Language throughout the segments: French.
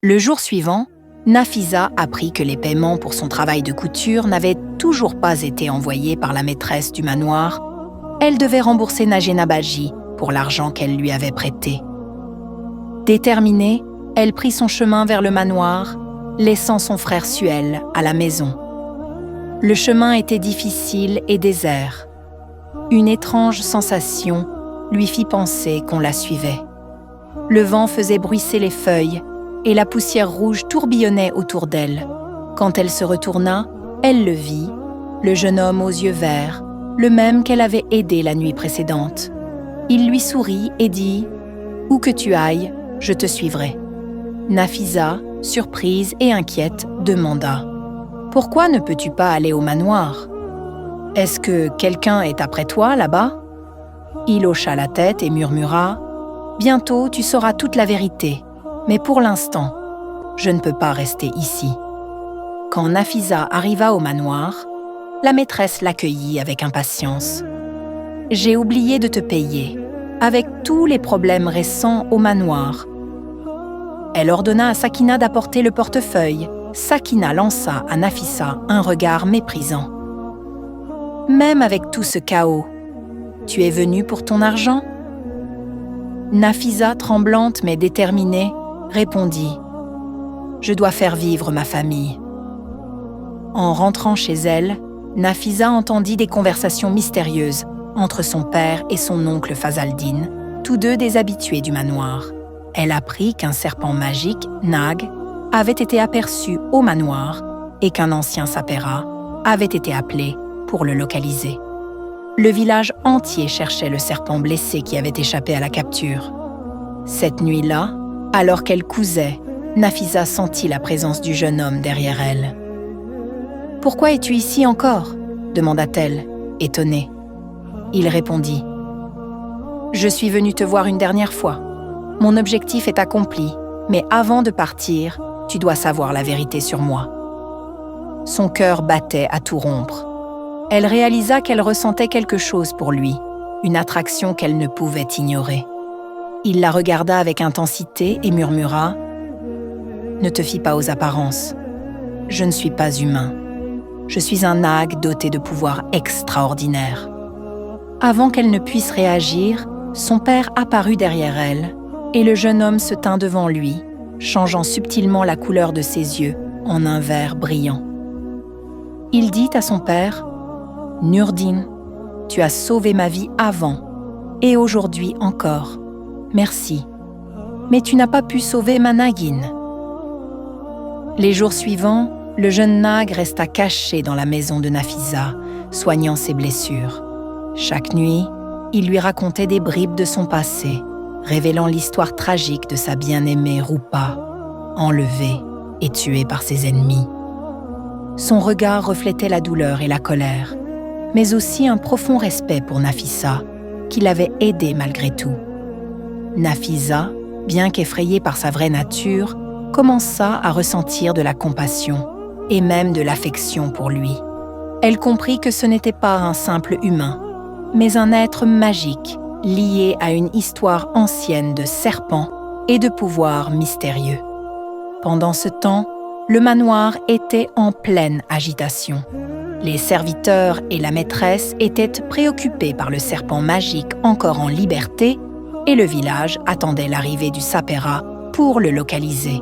Le jour suivant, Nafisa apprit que les paiements pour son travail de couture n'avaient toujours pas été envoyés par la maîtresse du manoir. Elle devait rembourser Nagena Baji pour l'argent qu'elle lui avait prêté. Déterminée, elle prit son chemin vers le manoir, laissant son frère Suel à la maison. Le chemin était difficile et désert. Une étrange sensation lui fit penser qu'on la suivait. Le vent faisait bruisser les feuilles et la poussière rouge tourbillonnait autour d'elle. Quand elle se retourna, elle le vit, le jeune homme aux yeux verts, le même qu'elle avait aidé la nuit précédente. Il lui sourit et dit « Où que tu ailles, je te suivrai ». Nafisa, surprise et inquiète, demanda « Pourquoi ne peux-tu pas aller au manoir ? Est-ce que quelqu'un est après toi là-bas » Il hocha la tête et murmura « Bientôt tu sauras toute la vérité, mais pour l'instant, je ne peux pas rester ici. » Quand Nafisa arriva au manoir, la maîtresse l'accueillit avec impatience. « J'ai oublié de te payer, avec tous les problèmes récents au manoir. » Elle ordonna à Sakina d'apporter le portefeuille. Sakina lança à Nafisa un regard méprisant. « Même avec tout ce chaos, tu es venue pour ton argent ?» Nafisa, tremblante mais déterminée, répondit « Je dois faire vivre ma famille. » En rentrant chez elle, Nafisa entendit des conversations mystérieuses entre son père et son oncle Fazaldine, tous deux des habitués du manoir. Elle apprit qu'un serpent magique, Nag, avait été aperçu au manoir et qu'un ancien sapera avait été appelé pour le localiser. Le village entier cherchait le serpent blessé qui avait échappé à la capture. Cette nuit-là, alors qu'elle cousait, Nafisa sentit la présence du jeune homme derrière elle. « Pourquoi es-tu ici encore ?» demanda-t-elle, étonnée. Il répondit « Je suis venue te voir une dernière fois. Mon objectif est accompli, mais avant de partir, tu dois savoir la vérité sur moi. » Son cœur battait à tout rompre. Elle réalisa qu'elle ressentait quelque chose pour lui, une attraction qu'elle ne pouvait ignorer. Il la regarda avec intensité et murmura « Ne te fie pas aux apparences. Je ne suis pas humain. Je suis un Nag doté de pouvoirs extraordinaires. » Avant qu'elle ne puisse réagir, son père apparut derrière elle et le jeune homme se tint devant lui, changeant subtilement la couleur de ses yeux en un vert brillant. Il dit à son père « Nurdin, tu as sauvé ma vie avant et aujourd'hui encore. Merci, mais tu n'as pas pu sauver ma Nagin. » Les jours suivants, le jeune Nag resta caché dans la maison de Nafisa, soignant ses blessures. Chaque nuit, il lui racontait des bribes de son passé, révélant l'histoire tragique de sa bien-aimée Rupa, enlevée et tuée par ses ennemis. Son regard reflétait la douleur et la colère, mais aussi un profond respect pour Nafisa, qui l'avait aidé malgré tout. Nafisa, bien qu'effrayée par sa vraie nature, commença à ressentir de la compassion et même de l'affection pour lui. Elle comprit que ce n'était pas un simple humain, mais un être magique lié à une histoire ancienne de serpents et de pouvoirs mystérieux. Pendant ce temps, le manoir était en pleine agitation. Les serviteurs et la maîtresse étaient préoccupés par le serpent magique encore en liberté et le village attendait l'arrivée du sapera pour le localiser.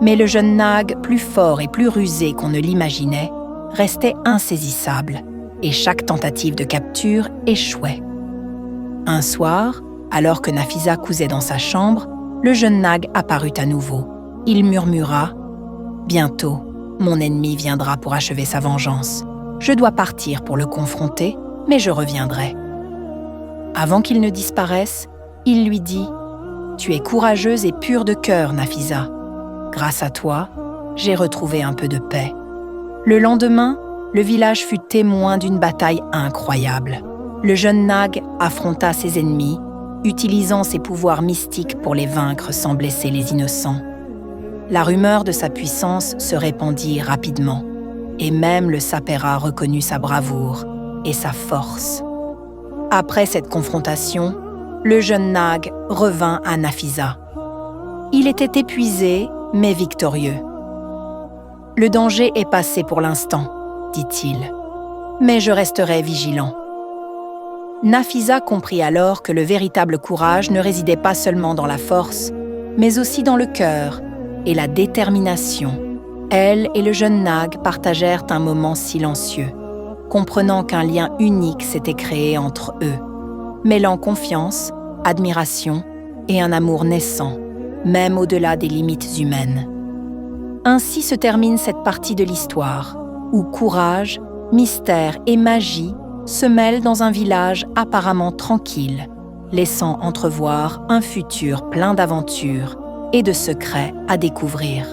Mais le jeune Nag, plus fort et plus rusé qu'on ne l'imaginait, restait insaisissable et chaque tentative de capture échouait. Un soir, alors que Nafisa cousait dans sa chambre, le jeune Nag apparut à nouveau. Il murmura « Bientôt, mon ennemi viendra pour achever sa vengeance. Je dois partir pour le confronter, mais je reviendrai. » Avant qu'il ne disparaisse, il lui dit « Tu es courageuse et pure de cœur, Nafisa. Grâce à toi, j'ai retrouvé un peu de paix. » Le lendemain, le village fut témoin d'une bataille incroyable. Le jeune Nag affronta ses ennemis, utilisant ses pouvoirs mystiques pour les vaincre sans blesser les innocents. La rumeur de sa puissance se répandit rapidement, et même le sapera reconnut sa bravoure et sa force. Après cette confrontation, le jeune Nag revint à Nafisa. Il était épuisé mais victorieux. Le danger est passé pour l'instant, dit-il, mais je resterai vigilant. Nafisa comprit alors que le véritable courage ne résidait pas seulement dans la force, mais aussi dans le cœur et la détermination. Elle et le jeune Nag partagèrent un moment silencieux, comprenant qu'un lien unique s'était créé entre eux, mêlant confiance, admiration et un amour naissant, même au-delà des limites humaines. Ainsi se termine cette partie de l'histoire, où courage, mystère et magie se mêlent dans un village apparemment tranquille, laissant entrevoir un futur plein d'aventures et de secrets à découvrir.